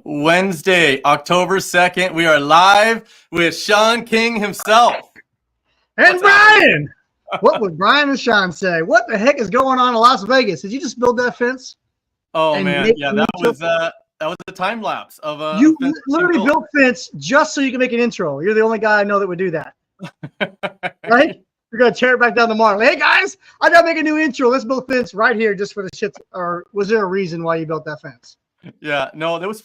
Wednesday, October 2nd, we are live with Shawn King himself. And Brian! What would Brian and Shawn say? What the heck is going on in Las Vegas? Did you just build that fence? Oh, man. Yeah, that was a time lapse of a You literally built fence just so you can make an intro. You're the only guy I know that would do that. Right? You're going to tear it back down tomorrow. Hey, guys, I got to make a new intro. Let's build fence right here just for the shit. Or was there a reason why you built that fence? Yeah, no, it was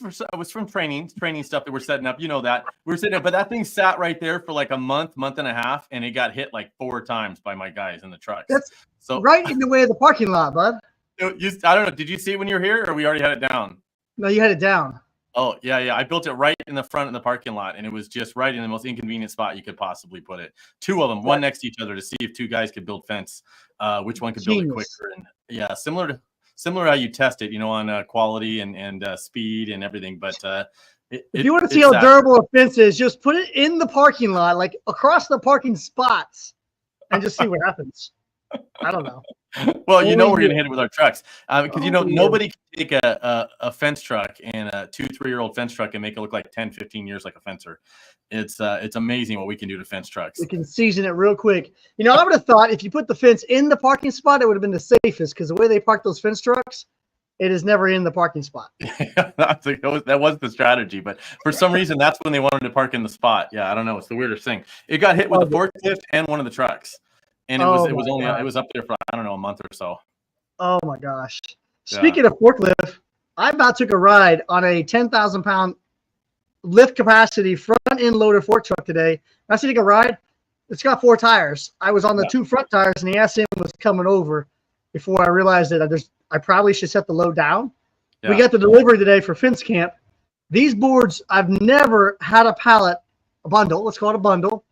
from training stuff that we're setting up. You know that. We were setting up, but that thing sat right there for like a month and a half, and it got hit like 4 times by my guys in the trucks. That's so right in the way of the parking lot, bud. I don't know. Did you see it when you were here, or we already had it down? No, you had it down. Oh, yeah. I built it right in the front of the parking lot, and it was just right in the most inconvenient spot you could possibly put it. 2 of them, one next to each other, to see if 2 guys could build fence, which one could build it quicker. And yeah, similar how you test it, on quality and speed and everything. But if you want to see how durable a fence is, just put it in the parking lot, like across the parking spots, and just see what happens. I don't know. Well, we're going to hit it with our trucks because, nobody can take a fence truck and a 2-3-year-old fence truck and make it look like 10, 15 years like a fencer. It's amazing what we can do to fence trucks. We can season it real quick. I would have thought if you put the fence in the parking spot, it would have been the safest because the way they park those fence trucks, it is never in the parking spot. That was the strategy, but for some reason, that's when they wanted to park in the spot. Yeah, I don't know. It's the weirdest thing. It got hit with a forklift and one of the trucks. And it was up there for, I don't know, a month or so. Oh my gosh. Speaking of forklift, I about took a ride on a 10,000-pound lift capacity front end loader fork truck today. I take a ride. It's got 4 tires. I was on the 2 front tires, and the SM was coming over before I realized that I probably should set the load down. Yeah. We got the delivery today for fence camp. These boards, I've never had a bundle. Let's call it a bundle.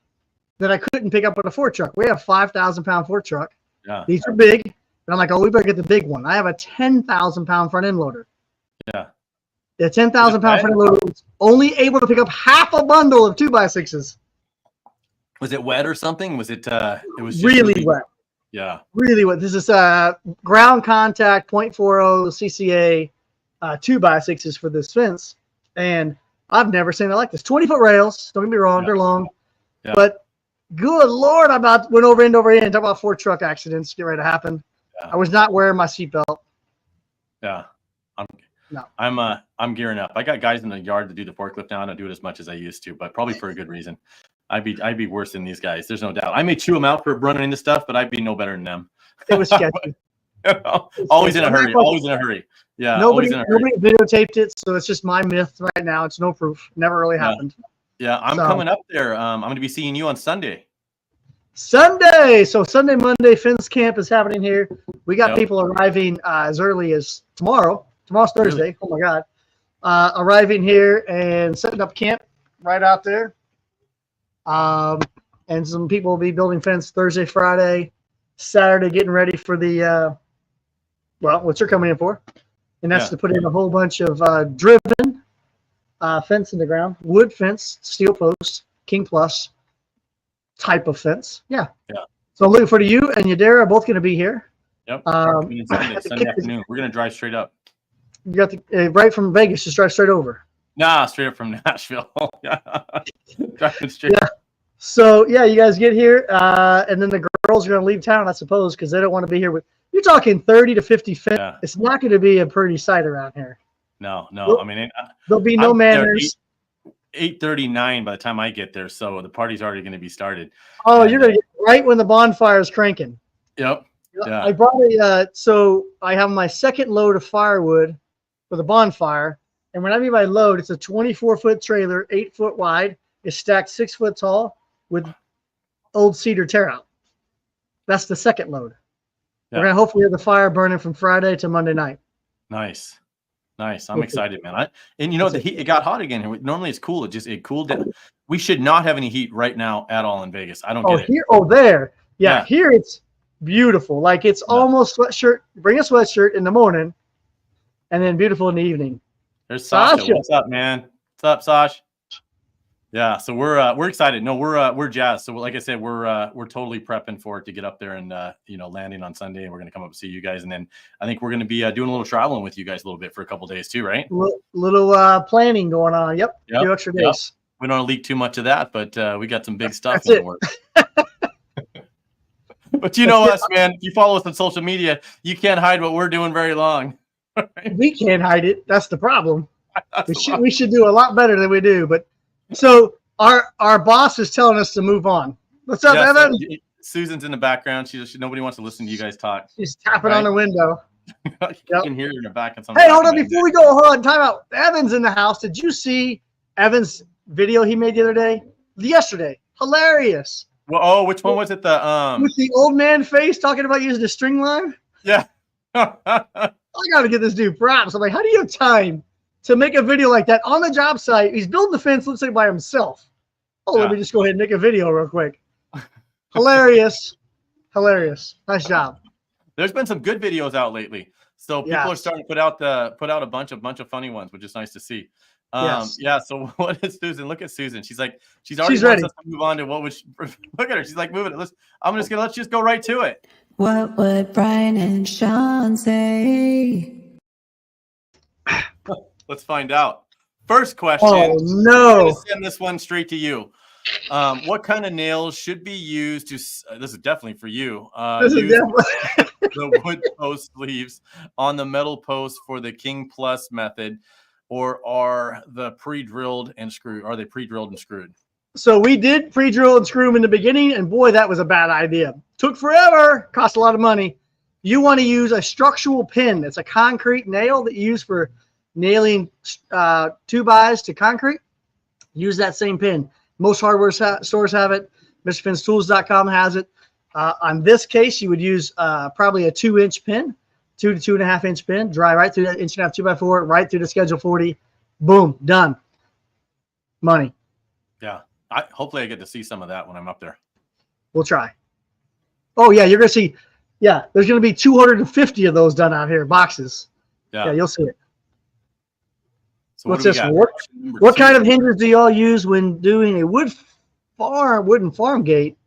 That I couldn't pick up with a fork truck. We have a 5,000-pound fork truck. Yeah. These are big. And I'm like, we better get the big one. I have a 10,000-pound front end loader. Yeah. The 10,000-pound front end loader was only able to pick up half a bundle of 2x6s. Was it wet or something? Was it? It was just really wet. Yeah. Really wet. This is ground contact 0.40 CCA 2x6s for this fence, and I've never seen it like this. 20-foot rails. Don't get me wrong, they're long, but good Lord, I about went over end over end. Talk about 4 truck accidents get ready to happen. Yeah. I was not wearing my seatbelt. Yeah. I'm gearing up. I got guys in the yard to do the forklift now. I don't do it as much as I used to, but probably for a good reason. I'd be worse than these guys. There's no doubt. I may chew them out for running into stuff, but I'd be no better than them. It was sketchy. Always in a hurry. Always in a hurry. Yeah. Nobody videotaped it, so it's just my myth right now. It's no proof. Never really happened. Yeah, I'm coming up there. I'm going to be seeing you on Sunday. So Sunday, Monday, fence camp is happening here. We got people arriving as early as tomorrow. Tomorrow's Thursday. Really? Oh, my God. Arriving here and setting up camp right out there. And some people will be building fence Thursday, Friday, Saturday, getting ready for the, what you're coming in for. And that's to put in a whole bunch of driven fence in the ground, wood fence, steel post, King Plus type of fence. Yeah. So I'm looking forward to you and Yadira are both going to be here. Yep. Sunday afternoon. We're going to drive straight up. You got the right from Vegas, just drive straight over. Nah, straight up from Nashville. Driving straight. Yeah. So you guys get here, and then the girls are going to leave town, I suppose, because they don't want to be here with. You're talking 30 to 50 fence. Yeah. It's not going to be a pretty sight around here. No. I mean, there'll be no manners. 8:39 by the time I get there, so the party's already going to be started. Oh, you're going to get right when the bonfire is cranking. Yep. Yeah. I brought so I have my second load of firewood for the bonfire, and when I mean by load, it's a 24-foot trailer, 8 foot wide. It's stacked 6 foot tall with old cedar tear out. That's the second load. Yeah. We're gonna hopefully have the fire burning from Friday to Monday night. Nice. I'm excited, man. The heat, it got hot again. Normally it's cool. It cooled down. We should not have any heat right now at all in Vegas. I don't get it. There. Yeah, here it's beautiful. Like it's almost sweatshirt. Bring a sweatshirt in the morning, and then beautiful in the evening. There's Sasha. What's up, man? What's up, Sash? Yeah, so we're excited. No, we're jazzed. So like I said, we're totally prepping for it to get up there and landing on Sunday, and we're gonna come up and see you guys, and then I think we're gonna be doing a little traveling with you guys a little bit for a couple days too, right? Little planning going on. Yep. Yep. 2 extra days. We don't leak too much of that, but we got some big stuff That's in the works. But you know us, man. If you follow us on social media, you can't hide what we're doing very long. We can't hide it. That's the problem. We should do a lot better than we do. But so our boss is telling us to move on. What's up, Evan? So Susan's in the background. Nobody wants to listen to you guys talk. She's tapping on the window. You can hear her in the back. Hey, hold on. Before we go, hold on. Time out. Evan's in the house. Did you see Evan's video he made the other day? Yesterday. Hilarious. Well, which one was it? With the old man face talking about using the string line? Yeah. I got to get this dude props. I'm like, how do you have time to make a video like that on the job site? He's building the fence, looks like by himself. Let me just go ahead and make a video real quick. Hilarious. Nice job. There's been some good videos out lately. So people are starting to put out a bunch of funny ones, which is nice to see. Yeah. So what is Susan? Look at Susan. She's ready. Wants us to move on to what would look at her. She's like, moving it. Let's just go right to it. What would Brian and Shawn say? Let's find out. First question. Oh no! I'm gonna send this one straight to you. What kind of nails should be used to? This is definitely for you. Use the wood post sleeves on the metal post for the King Plus method, or are they pre-drilled and screwed? So we did pre-drill and screw them in the beginning, and boy, that was a bad idea. Took forever, cost a lot of money. You want to use a structural pin. It's a concrete nail that you use for nailing 2x to concrete. Use that same pin. Most hardware stores have it. MrFinn'sTools.com has it. On this case, you would use probably a 2-inch pin, 2 to 2.5 inch pin. Dry right through that 1.5 2x4, right through the Schedule 40. Boom, done. Money. Yeah. Hopefully I get to see some of that when I'm up there. We'll try. Oh, yeah, you're going to see. Yeah, there's going to be 250 of those done out here, boxes. Yeah, you'll see it. So what's this? What kind of hinges do y'all use when doing a wooden farm gate?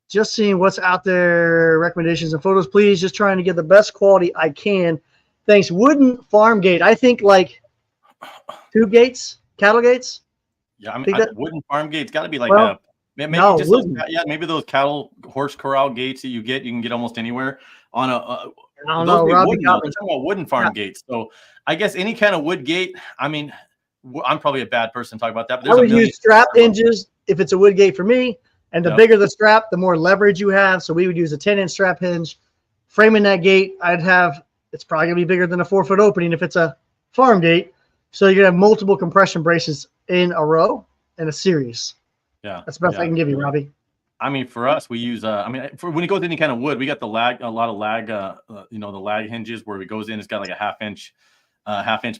Just seeing what's out there, recommendations and photos, please. Just trying to get the best quality I can. Thanks. Wooden farm gate. I think like tube gates, cattle gates. Yeah, wooden farm gate's got to be like maybe those cattle horse corral gates that you can get almost anywhere on a. I don't know. We're talking about wooden farm gates. So I guess any kind of wood gate. I mean, I'm probably a bad person to talk about that. But I would use strap hinges if it's a wood gate for me. And the bigger the strap, the more leverage you have. So we would use a 10-inch strap hinge. Framing that gate, it's probably going to be bigger than a 4-foot opening if it's a farm gate. So you're going to have multiple compression braces in a row and a series. Yeah. That's the best I can give you, Robbie. I mean, for us, we use, for when it goes to any kind of wood, we got a lot of lag, the lag hinges where it goes in, it's got like a half-inch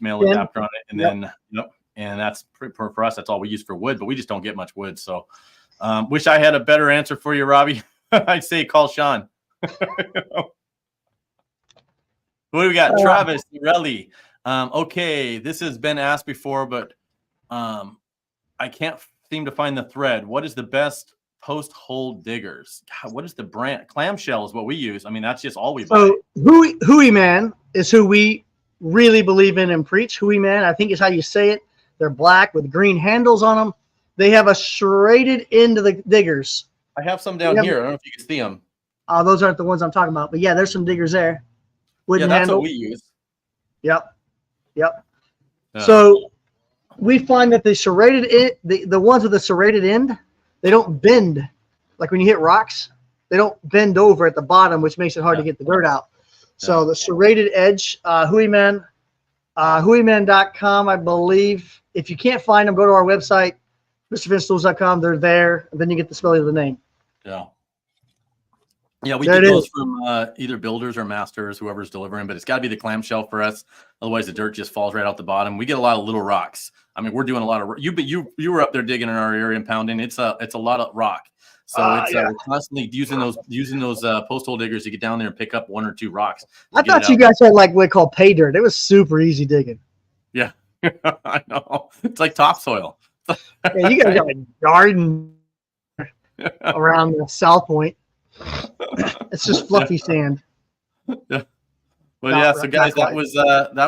male adapter on it. And then, and that's for us, that's all we use for wood, but we just don't get much wood. So wish I had a better answer for you, Robbie. I'd say call Shawn. What do we got? Travis Relly. Okay, this has been asked before, but I can't seem to find the thread. What is the best post hole diggers? God, what is the brand? Clamshell is what we use. I mean, that's just all we buy. So Hooey Man is who we really believe in and preach. Hooey Man, I think is how you say it. They're black with green handles on them. They have a serrated end of the diggers. I have some down here. I don't know if you can see them. Those aren't the ones I'm talking about, but yeah, there's some diggers there. Wooden that's handle. what we use. Yep. So we find that the serrated the ones with the serrated end, they don't bend. Like when you hit rocks, they don't bend over at the bottom, which makes it hard to get the dirt out. So the serrated edge, Hooeyman, Hooeyman.com, I believe. If you can't find them, go to our website, MrFinn'sTools.com. They're there. And then you get the spelling of the name. Yeah, we get those from either builders or masters, whoever's delivering, but it's got to be the clamshell for us. Otherwise, the dirt just falls right out the bottom. We get a lot of little rocks. I mean, we're doing a lot of you were up there digging in our area and pounding. It's a lot of rock. So we're constantly using those post hole diggers to get down there and pick up 1 or 2 rocks. I thought you guys had like what they call pay dirt. It was super easy digging. Yeah, I know. It's like topsoil. It's Yeah, you guys got a garden around the South Point. It's just fluffy sand. Yeah. Well, yeah. So, guys, that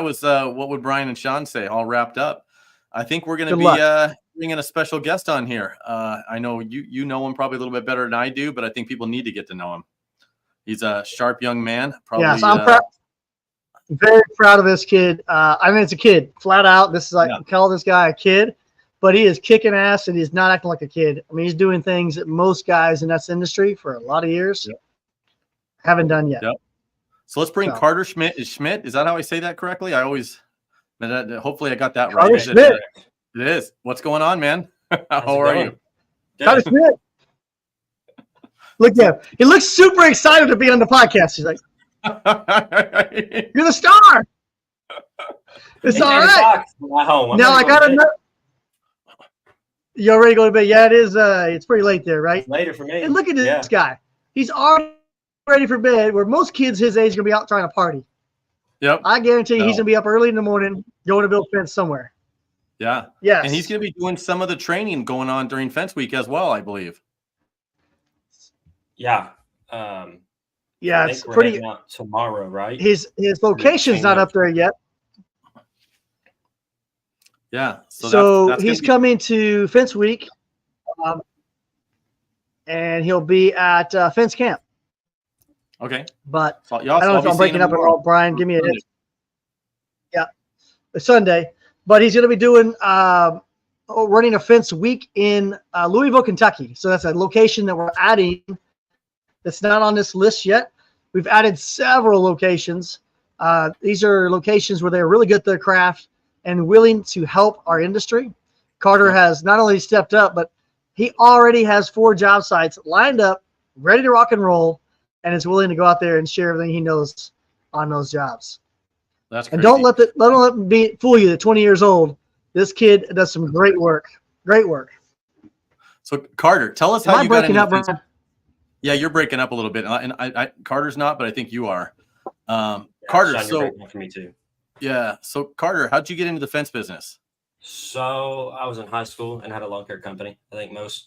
was what would Brian and Shawn say? All wrapped up. I think we're going to be bringing a special guest on here. I know you know him probably a little bit better than I do, but I think people need to get to know him. He's a sharp young man. Probably. Yeah, so I'm very proud of this kid. I mean, it's a kid, flat out. This is like call this guy a kid, but he is kicking ass and he's not acting like a kid. I mean, he's doing things that most guys in that industry for a lot of years haven't done yet. Yep. So let's bring Carter Schmidt. Is Schmidt? Is that how I say that correctly? Hopefully I got that right. Schmidt. It is. What's going on, man? How are you? Carter Schmidt. Look at him. He looks super excited to be on the podcast. He's like, "You're the star." It's all right. Now I gotta know. You already go to bed? Yeah, it is. It's pretty late there, right? It's later for me. And look at this guy. He's already ready for bed. Where most kids his age are gonna be out trying to party. Yep. I guarantee you he's gonna be up early in the morning going to build fence somewhere. Yeah. Yes. And he's gonna be doing some of the training going on during fence week as well, I believe. Yeah. Yeah, it's pretty. Out tomorrow, right? His location's not up there yet. Yeah. So that's he's coming to Fence Week, and he'll be at Fence Camp. Okay. But I don't know if I'm breaking up at all. Brian, give me a hit. Yeah, it's Sunday, but he's going to be doing running a Fence Week in Louisville, Kentucky. So that's a location that we're adding. That's not on this list yet. We've added several locations. These are locations where they're really good at their craft and willing to help our industry. Carter has not only stepped up, but he already has 4 job sites lined up, ready to rock and roll, and is willing to go out there and share everything he knows on those jobs. That's crazy. And don't let them fool you. At 20 years old, this kid does some great work. Great work. So Carter, tell us how you got into Brian? Yeah, you're breaking up a little bit, and I Carter's not, but I think you are. Carter, Shawn, so for me too. Yeah, so Carter, how'd you get into the fence business? So I was in high school and had a lawn care company. I think most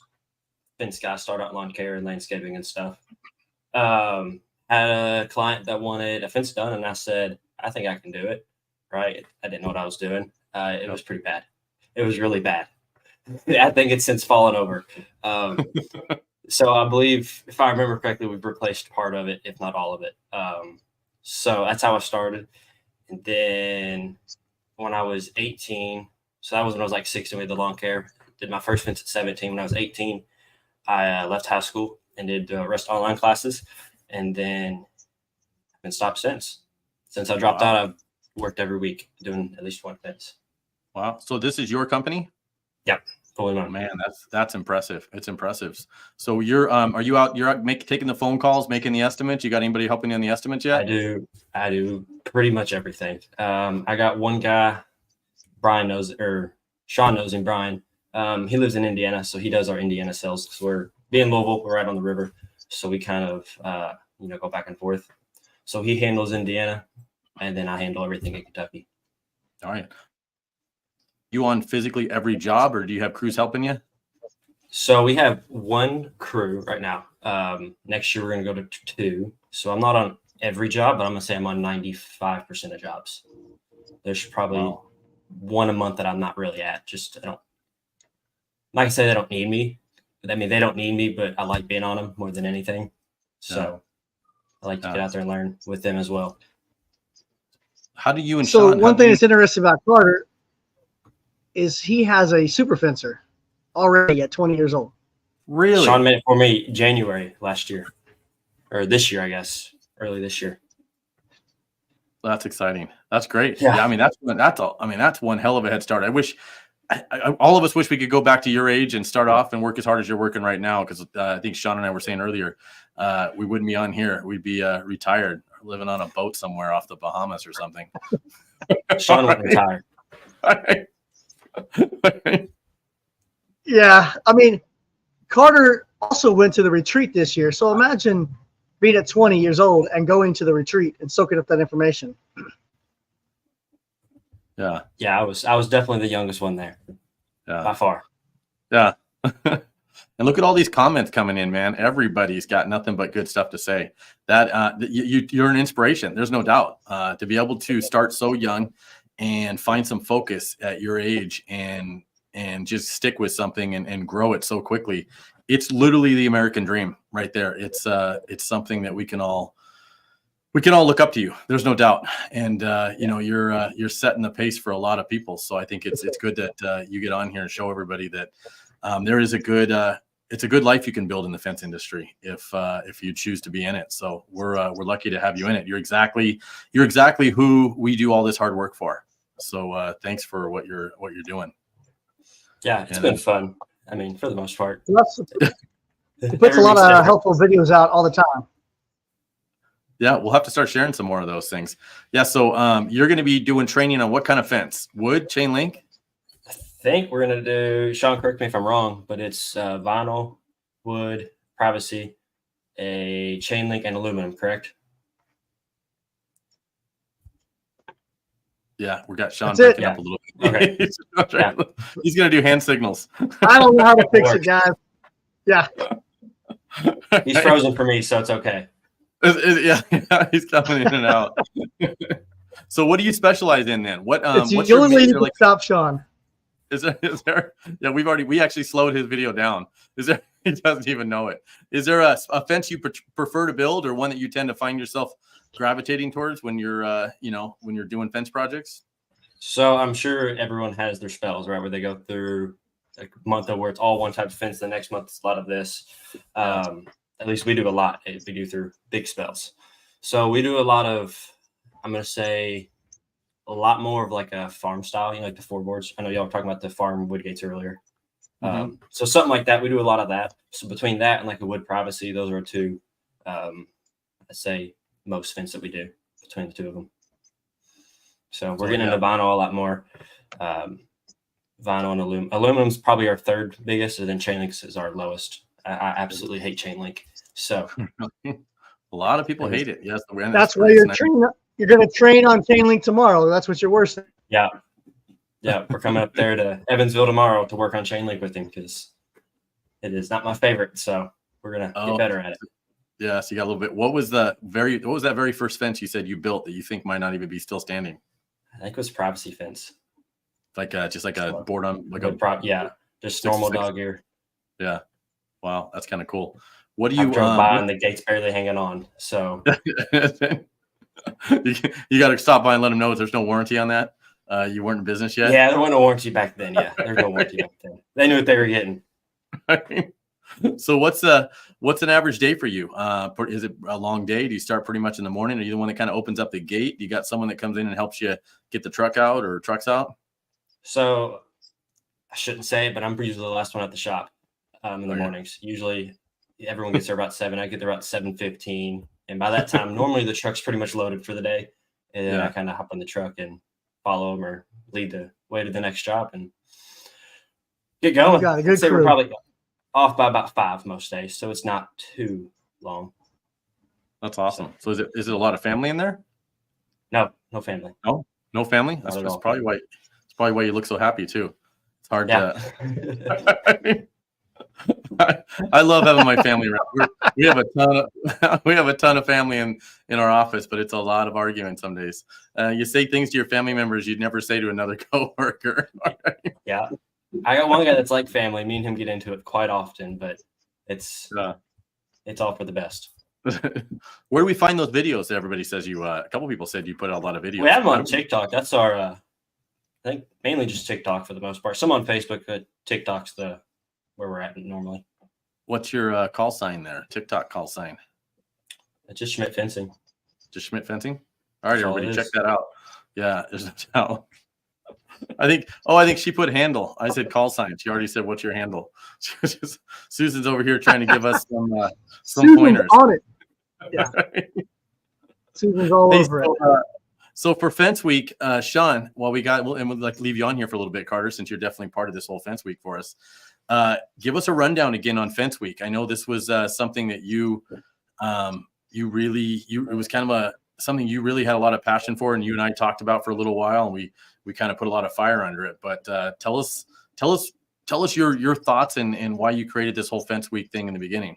fence guys start out lawn care and landscaping and stuff. Had a client that wanted a fence done, and I said, I think I can do it. Right? I didn't know what I was doing. It was pretty bad. It was really bad. I think it's since fallen over. So I believe, if I remember correctly, we've replaced part of it, if not all of it. So that's how I started. And then when I was 18, so that was when I was like 16 with the lawn care. Did my first fence at 17. When I was 18, I left high school and did the rest online classes. And then I've been stopped since. Since I dropped out, I've worked every week doing at least one fence. Wow. So this is your company? Yep. Oh man, that's impressive. It's impressive. So you're are you out? You're out taking the phone calls, making the estimates. You got anybody helping you on the estimates yet? I do pretty much everything. I got one guy, Brian knows, or Shawn knows him. Brian, he lives in Indiana, so he does our Indiana sales. Because we're being Louisville, we're right on the river, so we kind of go back and forth. So he handles Indiana, and then I handle everything in Kentucky. All right. You on physically every job, or do you have crews helping you? So we have one crew right now. Next year we're going to go to 2. So I'm not on every job, but I'm going to say I'm on 95% of jobs. There's probably one a month that I'm not really at. Just I don't like I say they don't need me. I mean they don't need me, but I like being on them more than anything. So I like to get out there and learn with them as well. How do you and so Shawn? One thing that's interesting about Carter is he has a super fencer already at 20 years old. Really? Shawn made it for me January last year, or this year, I guess, early this year. That's exciting. That's great. Yeah, I mean that's one hell of a head start. I wish all of us wish we could go back to your age and start off and work as hard as you're working right now. Because I think Shawn and I were saying earlier, we wouldn't be on here. We'd be retired, living on a boat somewhere off the Bahamas or something. Shawn went retired. Yeah, I mean, Carter also went to the retreat this year. So imagine being at 20 years old and going to the retreat and soaking up that information. Yeah, I was definitely the youngest one there, by far. Yeah. And look at all these comments coming in, man. Everybody's got nothing but good stuff to say. That you're an inspiration. There's no doubt. To be able to start so young and find some focus at your age and just stick with something and grow it so quickly. It's literally the American dream right there. It's something that we can all look up to you. There's no doubt. And you know, you're setting the pace for a lot of people. So I think it's good that you get on here and show everybody that there is it's a good life you can build in the fence industry if you choose to be in it. So we're lucky to have you in it. You're exactly who we do all this hard work for. So thanks for what you're doing. Yeah, it's been fun. I mean, for the most part. He puts a lot of helpful videos out all the time. Yeah, we'll have to start sharing some more of those things. Yeah, so you're going to be doing training on what kind of fence? Wood, chain link? I think we're going to do, Shawn, correct me if I'm wrong, but it's vinyl, wood, privacy, a chain link, and aluminum, correct? Yeah, we got Shawn breaking up a little bit. Okay. He's going to do hand signals. I don't know how to fix it, guys. Yeah. He's frozen for me, so it's okay. Yeah, he's coming in and out. So what do you specialize in then? It's what's the only way you major, can stop Shawn. Is there yeah, we actually slowed his video down. He doesn't even know it. Is there a fence you prefer to build, or one that you tend to find yourself gravitating towards when you're when you're doing fence projects? So I'm sure everyone has their spells, right, where they go through a month where it's all one type of fence, the next month it's a lot of this. At least we do a lot. We do through big spells. So we do a lot of, I'm going to say, a lot more of like a farm style, like the 4 boards. I know y'all were talking about the farm wood gates earlier. So something like that. We do a lot of that. So between that and like a wood privacy, those are two, I'd say, most fence that we do between the two of them. So we're getting into vinyl a lot more. Vinyl and aluminum. Aluminum's probably our third biggest, and then chain links is our lowest. I absolutely hate chain link. So a lot of people hate it. Yes, that's why you're going to train on chain link tomorrow. That's what you're worse than. Yeah, we're coming up there to Evansville tomorrow to work on chain link with him because it is not my favorite. So we're gonna get better at it. Yeah, so you got a little bit. What was that very first fence you said you built that you think might not even be still standing? I think it was privacy fence. Like just like a board on like just normal dog ear. Yeah. Wow, that's kind of cool. What do you drove by and the gate's barely hanging on? So you got to stop by and let them know there's no warranty on that. You weren't in business yet. Yeah, there wasn't a warranty back then. Yeah, there was no warranty back then. They knew what they were getting. So what's an average day for you? Is it a long day? Do you start pretty much in the morning? Are you the one that kind of opens up the gate? Do you got someone that comes in and helps you get the truck out or trucks out? So I shouldn't say it, but I'm usually the last one at the shop in the mornings. Usually everyone gets there about 7. I get there about 7:15. And by that time, normally the truck's pretty much loaded for the day. And then I kind of hop on the truck and follow them or lead the way to the next job and get going. Got a good crew. We're probably off by about 5 most days. So it's not too long. That's awesome. So is it a lot of family in there? No family. No family? That's probably why you look so happy too. It's hard to I love having my family around. We have a ton of family in our office, but it's a lot of arguing some days. You say things to your family members you'd never say to another coworker. Yeah, I got one guy that's like family. Me and him get into it quite often, but it's all for the best. Where do we find those videos that everybody says you? A couple people said you put out a lot of videos. We have them on TikTok. That's our, I think mainly just TikTok for the most part. Some on Facebook, but TikTok's where we're at normally. What's your call sign there? TikTok call sign? It's just Schmidt Fencing. Just Schmidt Fencing? All right, everybody, check that out. Yeah, there's no doubt. I think she put handle. I said call sign. She already said, "What's your handle?" Susan's over here trying to give us some pointers. On it. Yeah. Susan's all over it. So for Fence Week, Shawn, we'll leave you on here for a little bit, Carter, since you're definitely part of this whole Fence Week for us. Give us a rundown again on Fence Week. I know this was something that it was kind of something you really had a lot of passion for, and you and I talked about for a little while, and we kind of put a lot of fire under it. But tell us tell us your thoughts and why you created this whole fence week thing in the beginning.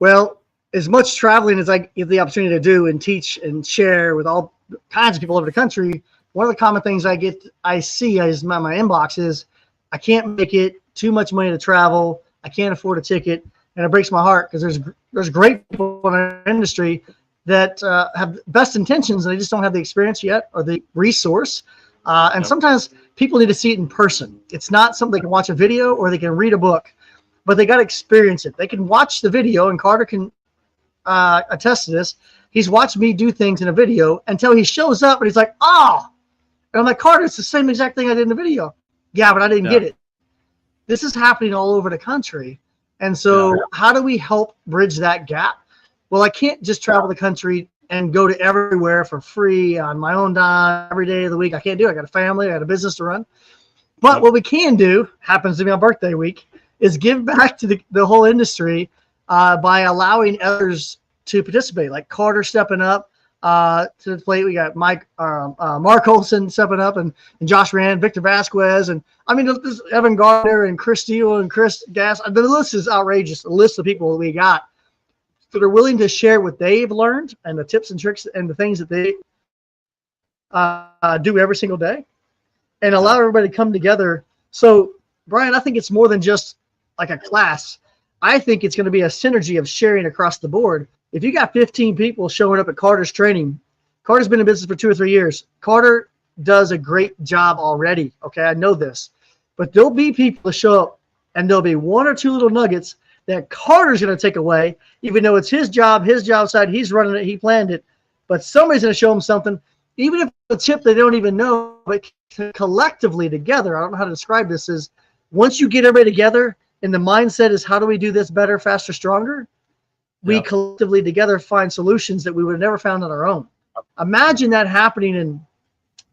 Well, as much traveling as I get the opportunity to do and teach and share with all kinds of people over the country, one of the common things I see as my inbox is, I can't make it, too much money to travel, I can't afford a ticket, and it breaks my heart because there's great people in our industry that have best intentions and they just don't have the experience yet or the resource. And sometimes people need to see it in person. It's not something they can watch a video or they can read a book, but they got to experience it. They can watch the video, and Carter can attest to this. He's watched me do things in a video until he shows up and he's like, oh, and I'm like, Carter, it's the same exact thing I did in the video. Yeah, but I didn't get it. This is happening all over the country. And so how do we help bridge that gap? Well, I can't just travel the country and go to everywhere for free on my own dime every day of the week. I can't do it. I got a family, I got a business to run. But what we can do, happens to be on birthday week, is give back to the whole industry by allowing others to participate, like Carter stepping up to the plate. We got Mark Olson stepping up, and Josh Rand, Victor Vasquez, and I mean, there's Evan Gardner and Chris Steele and Chris Gass. The list is outrageous. The list of people that we got that are willing to share what they've learned and the tips and tricks and the things that they do every single day, and allow everybody to come together. So, Brian, I think it's more than just like a class. I think it's going to be a synergy of sharing across the board. If you got 15 people showing up at Carter's training, Carter's been in business for 2 or 3 years. Carter does a great job already. Okay, I know this. But there'll be people that show up, and there'll be 1 or 2 little nuggets that Carter's going to take away, even though it's his job side, he's running it, he planned it. But somebody's going to show him something, even if it's a tip they don't even know, but collectively together, I don't know how to describe this, is once you get everybody together and the mindset is how do we do this better, faster, stronger, we collectively together find solutions that we would have never found on our own. Imagine that happening in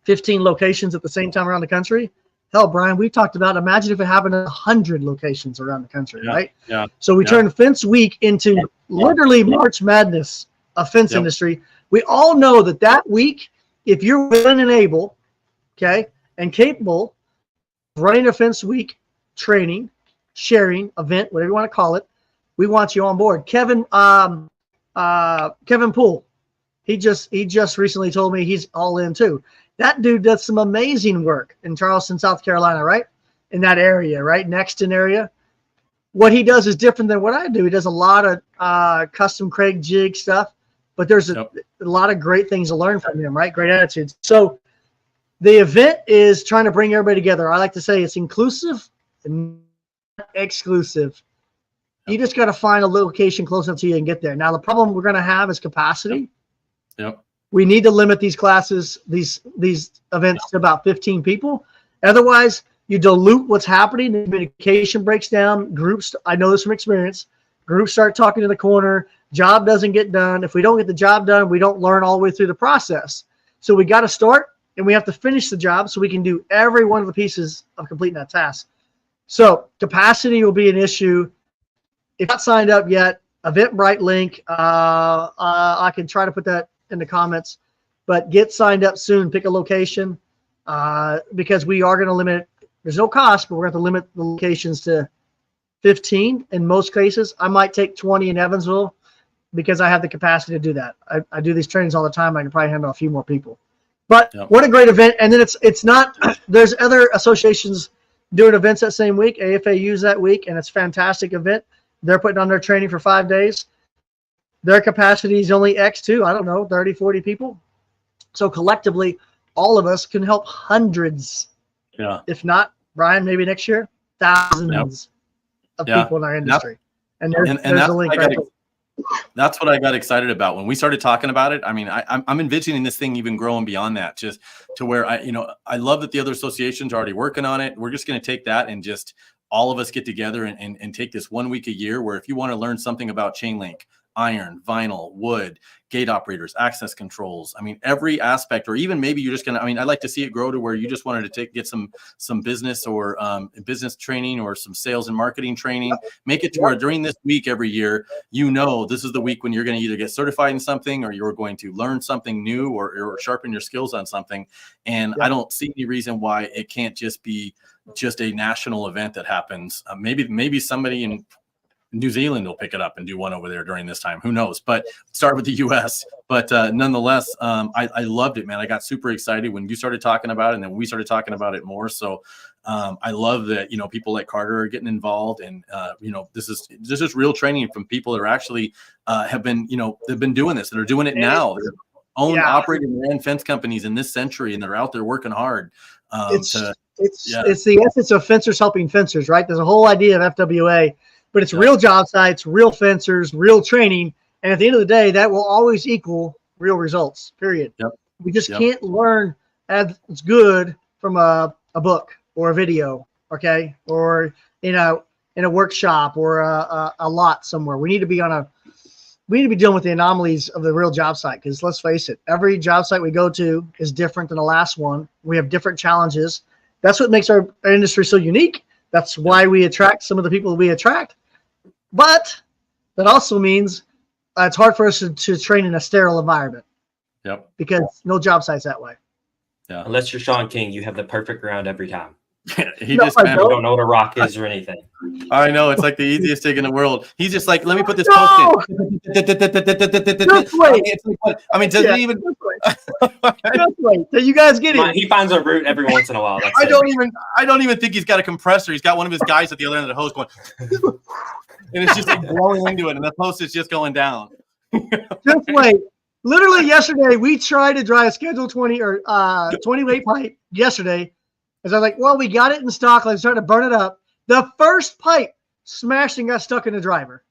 15 locations at the same time around the country. Hell, Brian, we talked about, imagine if it happened in 100 locations around the country, right? Yeah. So we turned Fence Week into literally March Madness of fence industry. We all know that week, if you're willing and able, okay, and capable of running a Fence Week training, sharing, event, whatever you want to call it, we want you on board. Kevin Poole, he just recently told me he's all in too. That dude does some amazing work in Charleston, South Carolina, right? In that area, right? Nexton area. What he does is different than what I do. He does a lot of custom Craig jig stuff, but there's a lot of great things to learn from him, right? Great attitudes. So the event is trying to bring everybody together. I like to say it's inclusive and not exclusive. You just got to find a location close enough to you and get there. Now, the problem we're going to have is capacity. We need to limit these classes, these events to about 15 people. Otherwise, you dilute what's happening. The communication breaks down. Groups, I know this from experience, groups start talking to the corner. Job doesn't get done. If we don't get the job done, we don't learn all the way through the process. So we got to start, and we have to finish the job so we can do every one of the pieces of completing that task. So capacity will be an issue. If not signed up yet, Eventbrite link. I can try to put that in the comments, but get signed up soon. Pick a location because we are going to limit it. There's no cost, but we're going to limit the locations to 15 in most cases. I might take 20 in Evansville because I have the capacity to do that. I do these trainings all the time. I can probably handle a few more people. But what a great event. And then it's not, there's other associations doing events that same week. AFAU's that week, and it's a fantastic event. They're putting on their training for 5 days. Their capacity is only X too. I don't know, 30, 40 people. So collectively, all of us can help hundreds. If not, Brian, maybe next year, thousands of people in our industry. And there's a link right there. That's what I got excited about when we started talking about it. I mean, I'm envisioning this thing even growing beyond that, just to where I love that the other associations are already working on it. We're just going to take that and just all of us get together and take this 1 week a year where if you want to learn something about chain link, iron, vinyl, wood, gate operators, access controls. I mean, every aspect, or even maybe you're just going to, I mean, I'd like to see it grow to where you just wanted to get some business or business training or some sales and marketing training. Make it to where during this week every year, this is the week when you're going to either get certified in something or you're going to learn something new or sharpen your skills on something. And I don't see any reason why it can't just be just a national event that happens. Maybe somebody in New Zealand will pick it up and do one over there during this time. Who knows? But start with the U.S. But nonetheless, I loved it, man. I got super excited when you started talking about it, and then we started talking about it more. So I love that people like Carter are getting involved, and this is real training from people that are actually have been they've been doing this and are doing it now. They're operating their own fence companies in this century, and they're out there working hard. It's the essence of fencers helping fencers, right? There's a whole idea of FWA. But it's real job sites, real fencers, real training. And at the end of the day, that will always equal real results, period. Yep. We just can't learn as good from a book or a video, okay? Or, in a workshop or a lot somewhere. We need to be dealing with the anomalies of the real job site, because let's face it, every job site we go to is different than the last one. We have different challenges. That's what makes our industry so unique. That's why we attract some of the people we attract. But that also means it's hard for us to train in a sterile environment. Yep. Because no job site's that way. Yeah. Unless you're Shawn King, you have the perfect ground every time. You don't know what a rock is or anything. I know, it's like the easiest thing in the world. He's just like, let me put this post in. Just wait. I mean, doesn't even. Just wait. So you guys get it. He finds a root every once in a while. I don't even think he's got a compressor. He's got one of his guys at the other end of the hose going, and it's just like blowing into it, and the post is just going down. Just wait. Literally yesterday, we tried to dry a Schedule 20 or 20-weight pipe yesterday. As I was like, well, we got it in stock. Let's try to burn it up. The first pipe smashed and got stuck in the driver.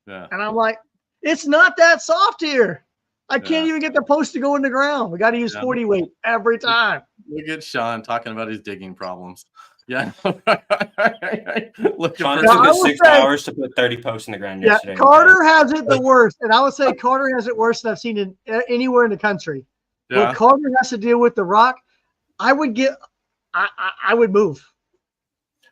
Yeah. And I'm like, it's not that soft here. I can't even get the post to go in the ground. We got to use 40 weight every time. Look at Shawn talking about his digging problems. Yeah. Look, Shawn took us 6 hours to put 30 posts in the ground yesterday. Carter has it the worst. And I would say Carter has it worse than I've seen anywhere in the country. Yeah. When Carter has to deal with the rock, I would move.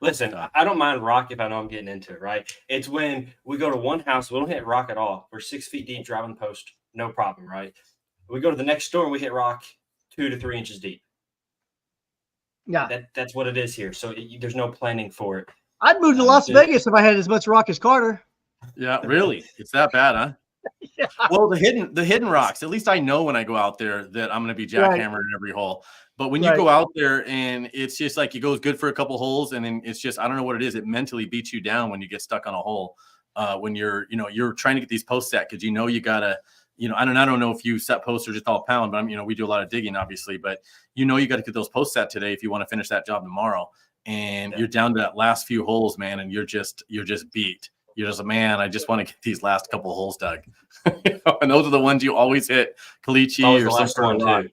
Listen, I don't mind rock if I know I'm getting into it, right? It's when we go to one house, we don't hit rock at all. We're 6 feet deep driving the post, no problem, right? We go to the next store, we hit rock 2 to 3 inches deep. Yeah. That's what it is here. So there's no planning for it. I'd move to Las Vegas if I had as much rock as Carter. Yeah, really? It's that bad, huh? Yeah. Well, the hidden rocks, at least I know when I go out there that I'm going to be jackhammered in every hole. But when you go out there and it's just like it goes good for a couple holes, and then it's just, I don't know what it is. It mentally beats you down when you get stuck on a hole. When you're trying to get these posts set, because you gotta, I don't know if you set posts or just all pound, but we do a lot of digging, obviously. But you got to get those posts set today if you want to finish that job tomorrow. And you're down to that last few holes, man, and you're just beat. You're just, man, I just want to get these last couple holes dug. And those are the ones you always hit, Caliche or something like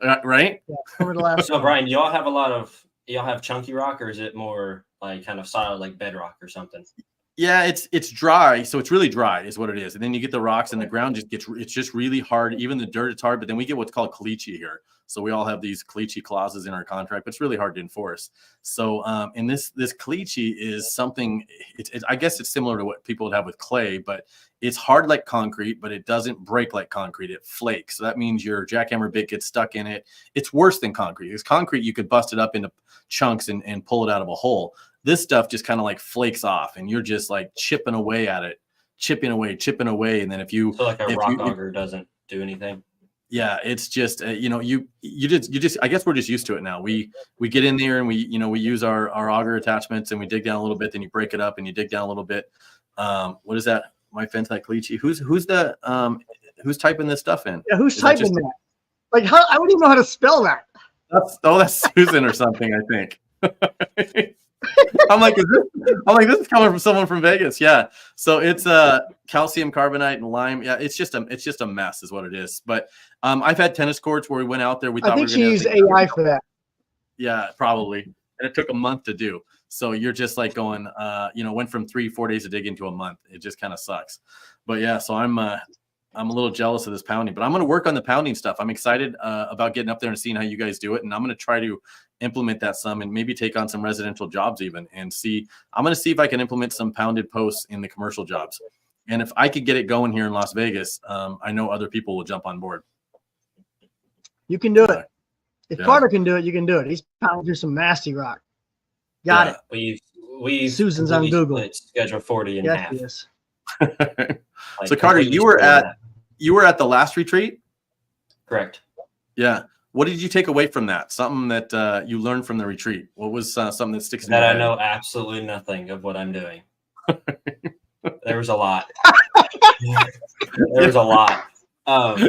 that. Right? Yeah, so, Brian, y'all have chunky rock, or is it more like kind of solid, like bedrock or something? Yeah, it's dry, so it's really dry is what it is. And then you get the rocks, and the ground it's just really hard. Even the dirt, it's hard. But then we get what's called Caliche here. So we all have these Caliche clauses in our contract, but it's really hard to enforce. So and this Caliche is something. I guess it's similar to what people would have with clay, but it's hard like concrete, but it doesn't break like concrete. It flakes. So that means your jackhammer bit gets stuck in it. It's worse than concrete. Because concrete, you could bust it up into chunks and pull it out of a hole. This stuff just kind of like flakes off, and you're just like chipping away at it, chipping away. And then so like a rock auger doesn't do anything. Yeah, it's just you just I guess we're just used to it now. We get in there and we use our auger attachments, and we dig down a little bit. Then you break it up and you dig down a little bit. What is that? My fence like Caliche. Who's typing this stuff in? Yeah, who's typing that? Like, how? I wouldn't even know how to spell that. That's Susan or something, I think. I'm like, this is coming from someone from Vegas. Yeah. So it's calcium carbonate and lime. Yeah, it's just a mess is what it is. But I've had tennis courts where we went out there. I think she used AI for that. Yeah, probably. And it took a month to do. So you're just like going, went from 3-4 days of dig into a month. It just kind of sucks. But yeah, so I'm a little jealous of this pounding, but I'm going to work on the pounding stuff. I'm excited about getting up there and seeing how you guys do it. And I'm going to try to implement that some and maybe take on some residential jobs even and see. I'm going to see if I can implement some pounded posts in the commercial jobs. And if I could get it going here in Las Vegas, I know other people will jump on board. You can do it. If Carter can do it, you can do it. He's pounding through some nasty rock. Got it. We Susan's on Google. Schedule 40 in half. Yes. So Carter, you were at the last retreat? Correct. Yeah. What did you take away from that? Something that you learned from the retreat? What was something that sticks in your head? I know absolutely nothing of what I'm doing. There was a lot. There was a lot.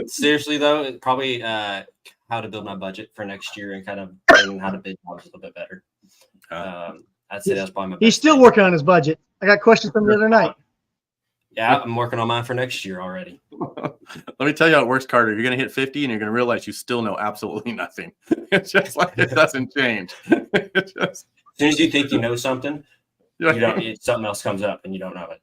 Seriously though, probably how to build my budget for next year and kind of learning how to bid jobs a little bit better. I'd say that's probably my best. He's still working on his budget. I got questions from the other night. Yeah, I'm working on mine for next year already. Let me tell you how it works, Carter. You're going to hit 50 and you're going to realize you still know absolutely nothing. It's just like it doesn't change. As soon as you think you know something, something else comes up and you don't know it.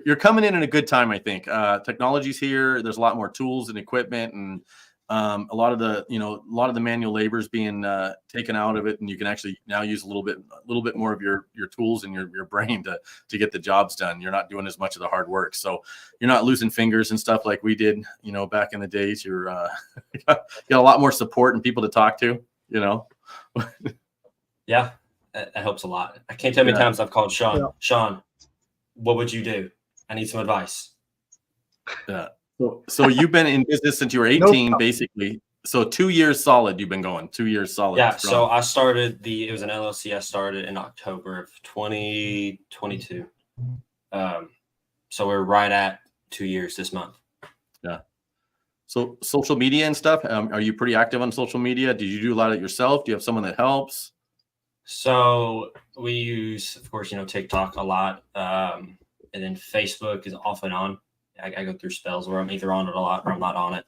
You're coming in a good time, I think. Technology's here. There's a lot more tools and equipment, and a lot of the manual labor is being taken out of it, and you can actually now use a little bit more of your tools and your brain to get the jobs done. You're not doing as much of the hard work, so you're not losing fingers and stuff like we did, back in the days. You're you got a lot more support and people to talk to. Yeah, that helps a lot. I can't tell how many times I've called Shawn. Yeah. Shawn, what would you do? I need some advice. Yeah. So you've been in business since you were 18, basically. So 2 years solid, you've been going 2 years solid. Yeah. So I started it was an LLC. I started in October of 2022. So we're right at 2 years this month. Yeah. So social media and stuff, are you pretty active on social media? Did you do a lot of it yourself? Do you have someone that helps? So we use, of course, TikTok a lot. And then Facebook is off and on. I go through spells where I'm either on it a lot or I'm not on it.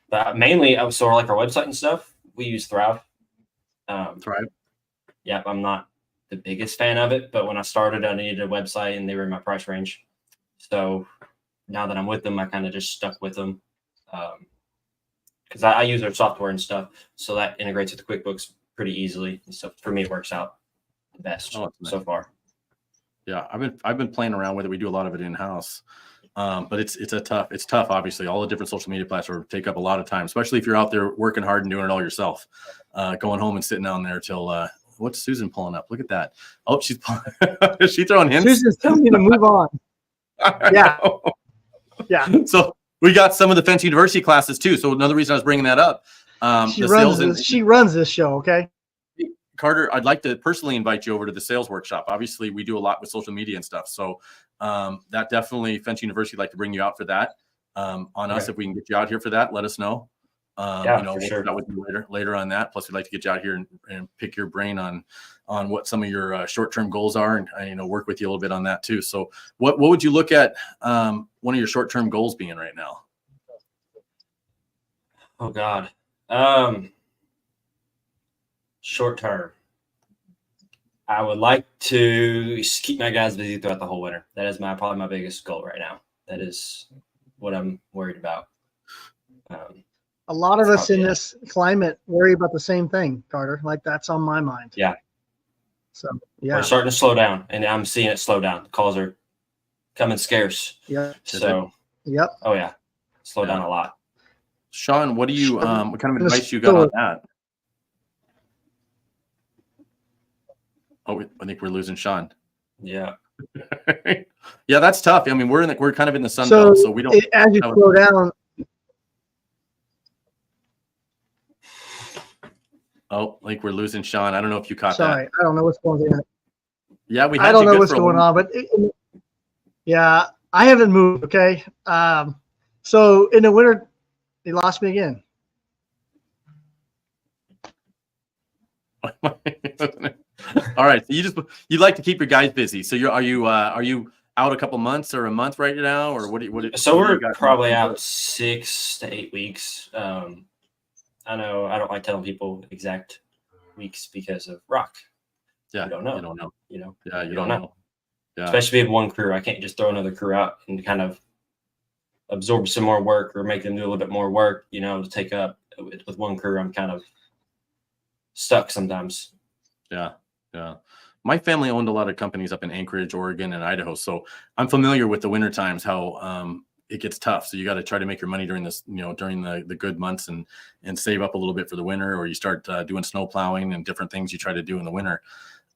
But mainly, so like our website and stuff, we use Thrive. Thrive. Yeah, I'm not the biggest fan of it, but when I started, I needed a website and they were in my price range. So now that I'm with them, I kind of just stuck with them because I use their software and stuff, so that integrates with the QuickBooks pretty easily. And so for me, it works out the best so far. Yeah, I've been playing around with it. We do a lot of it in house, but it's tough. Obviously, all the different social media platforms take up a lot of time, especially if you're out there working hard and doing it all yourself. Going home and sitting down there till what's Susan pulling up? Look at that. Oh, she's is she throwing hints? Susan's telling me to move on. Yeah. So we got some of the Fence University classes too. So another reason I was bringing that up. She runs this show. Okay. Carter, I'd like to personally invite you over to the sales workshop. Obviously, we do a lot with social media and stuff. So that definitely, Fence University would like to bring you out for that. Us, if we can get you out here for that, let us know. For sure. That would be later on that. Plus, we'd like to get you out here and pick your brain on what some of your short-term goals are, and work with you a little bit on that too. So, what would you look at one of your short-term goals being right now? Oh God. Short term, I would like to keep my guys busy throughout the whole winter. That is probably my biggest goal right now. That is what I'm worried about. A lot of us in this climate worry about the same thing, Carter. Like, that's on my mind. Yeah. So yeah, we're starting to slow down, and I'm seeing it slow down. The calls are coming scarce. Yeah. So. Yep. Oh yeah, slow down a lot. Shawn, what do you what kind of advice you got on that? Oh, I think we're losing Shawn. Yeah. Yeah, that's tough. I mean, we're kind of in the sun belt, so we don't. As you slow down. Oh, I think we're losing Shawn. I don't know if you caught that. Sorry, I don't know what's going on. Yeah, I don't know what's going on, but yeah, I haven't moved. Okay. So in the winter, they lost me again. All right. So you like to keep your guys busy. So are you out a couple months or a month right now, or what? So we're probably out 6 to 8 weeks. I know I don't like telling people exact weeks because of rock. Yeah, you don't know. Yeah, you don't know. Yeah. Especially with one crew, I can't just throw another crew out and kind of absorb some more work or make them do a little bit more work. To take up with one crew. I'm kind of stuck sometimes. Yeah. My family owned a lot of companies up in Anchorage, Oregon, and Idaho, so I'm familiar with the winter times, how it gets tough. So you got to try to make your money during this, during the good months, and save up a little bit for the winter, or you start doing snow plowing and different things you try to do in the winter.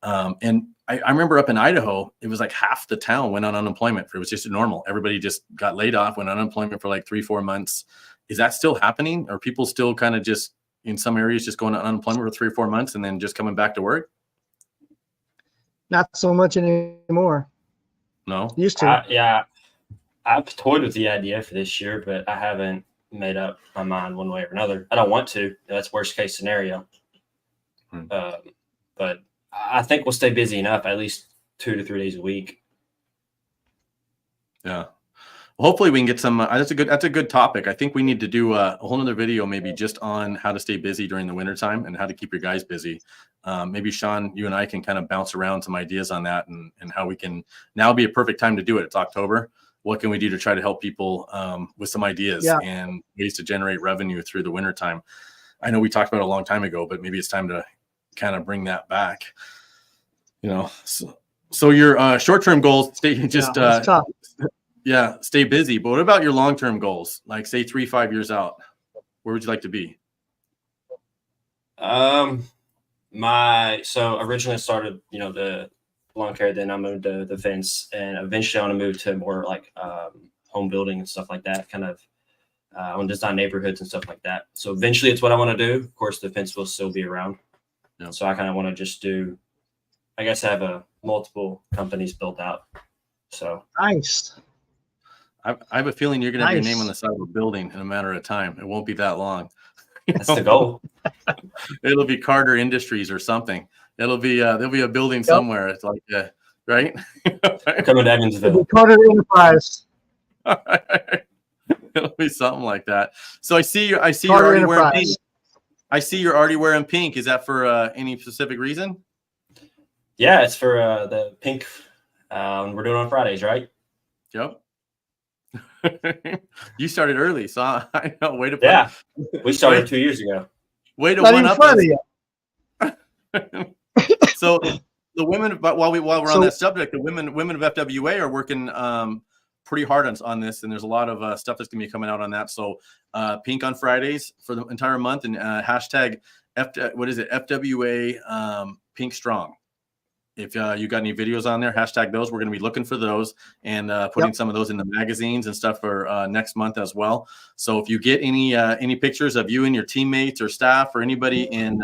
And I remember up in Idaho, it was like half the town went on unemployment. It was just normal. Everybody just got laid off, went on unemployment for like 3-4 months. Is that still happening? Are people still kind of just in some areas just going on unemployment for 3 or 4 months and then just coming back to work? Not so much anymore. No? Used to. Yeah. I've toyed with the idea for this year, but I haven't made up my mind one way or another. I don't want to. That's worst case scenario. But I think we'll stay busy enough, at least 2 to 3 days a week. Yeah. Well, hopefully we can get some. That's a good topic. I think we need to do a whole other video, maybe just on how to stay busy during the wintertime and how to keep your guys busy. Maybe Shawn, you and I can kind of bounce around some ideas on that, and how we can now be a perfect time to do it. It's October. What can we do to try to help people with some ideas and ways to generate revenue through the wintertime? I know we talked about it a long time ago, but maybe it's time to kind of bring that back. So your short-term goals, stay busy. But what about your long-term goals? Like say 3-5 years out, where would you like to be? So originally I started, the lawn care, then I moved to the fence, and eventually I want to move to more like home building and stuff like that. Kind of I want to design neighborhoods and stuff like that. So eventually it's what I want to do. Of course, the fence will still be around. Yeah. So I kind of want to just do, I guess, have multiple companies built out. So nice. I have a feeling you're going to have your name on the side of a building in a matter of time. It won't be that long. That's the goal. It'll be Carter Industries or something. It'll be there'll be a building somewhere. It's like right. Coming to Evansville. Carter Enterprise. It'll be something like that. So I see you're already wearing pink. I see you're already wearing pink. Is that for any specific reason? Yeah, it's for the pink. We're doing on Fridays, right? Yep. You started early, so I know. Way to put. Yeah, we started 2 years ago. Way to one up us. So the women, but while we're on that subject, the women of FWA are working pretty hard on this, and there's a lot of stuff that's gonna be coming out on that. So pink on Fridays for the entire month, and hashtag FWA Pink Strong. If you got any videos on there, hashtag those. We're going to be looking for those and putting some of those in the magazines and stuff for next month as well. So if you get any pictures of you and your teammates or staff or anybody in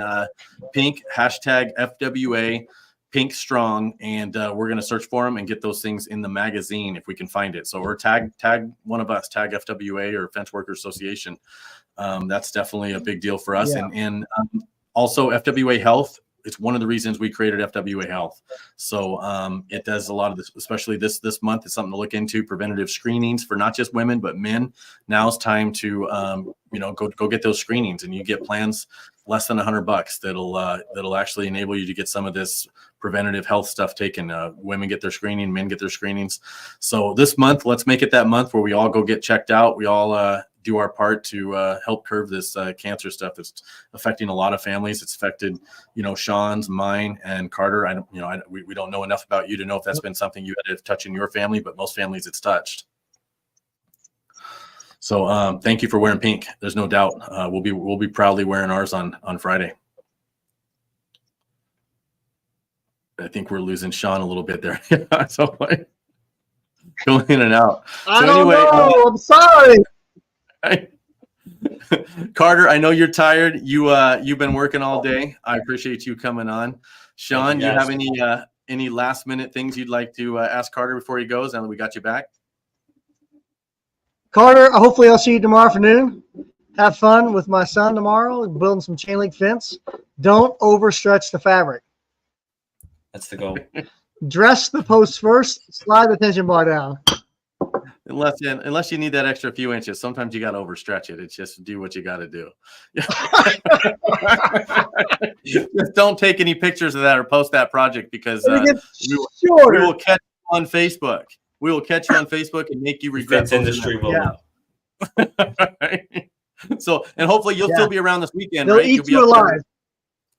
pink, hashtag FWA Pink Strong, and we're going to search for them and get those things in the magazine if we can find it. So or tag one of us, tag FWA or Fence Workers Association. That's definitely a big deal for us. Yeah. And also FWA Health. It's one of the reasons we created FWA Health. So it does a lot of this, especially this month. It's something to look into, preventative screenings for not just women, but men. Now's time to, go get those screenings, and you get plans less than $100 that'll actually enable you to get some of this preventative health stuff taken. Women get their screening, men get their screenings. So this month, let's make it that month where we all go get checked out. We all do our part to help curb this cancer stuff that's affecting a lot of families. It's affected, Shawn's, mine, and Carter. We don't know enough about you to know if that's been something you had to touch in your family, but most families it's touched. So thank you for wearing pink. There's no doubt. We'll be proudly wearing ours on Friday. I think we're losing Shawn a little bit there. So going in and out. I don't know. I'm sorry. Carter, I know you're tired. You've been working all day. I appreciate you coming on. Shawn, you have any last minute things you'd like to ask Carter before he goes? Now that we got you back, Carter, hopefully I'll see you tomorrow afternoon. Have fun with my son tomorrow, building some chain link fence. Don't overstretch the fabric. That's the goal. Dress the posts first. Slide the tension bar down. Unless you need that extra few inches, sometimes you got to overstretch it. It's just do what you got to do. Just don't take any pictures of that or post that project because we will catch you on Facebook. We will catch you on Facebook and make you regret. Defense industry will know. So, and hopefully you'll still be around this weekend, They'll right? eat you alive.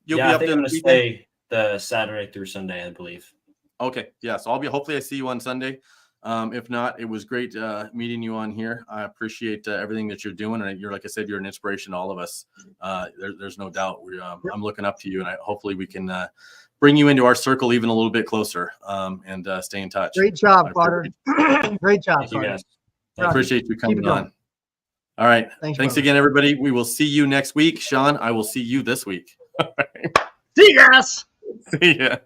You'll be I up think there I'm this going to weekend? stay the Saturday through Sunday, I believe. Okay. Yeah. So hopefully I see you on Sunday. If not, it was great meeting you on here. I appreciate everything that you're doing. And you're, like I said, you're an inspiration to all of us. There's no doubt. I'm looking up to you, and hopefully we can bring you into our circle even a little bit closer and stay in touch. Great job, Carter. Great job, Thank you, guys. I appreciate you coming on. All right. Thanks again, everybody. We will see you next week. Shawn, I will see you this week. See you guys. See ya.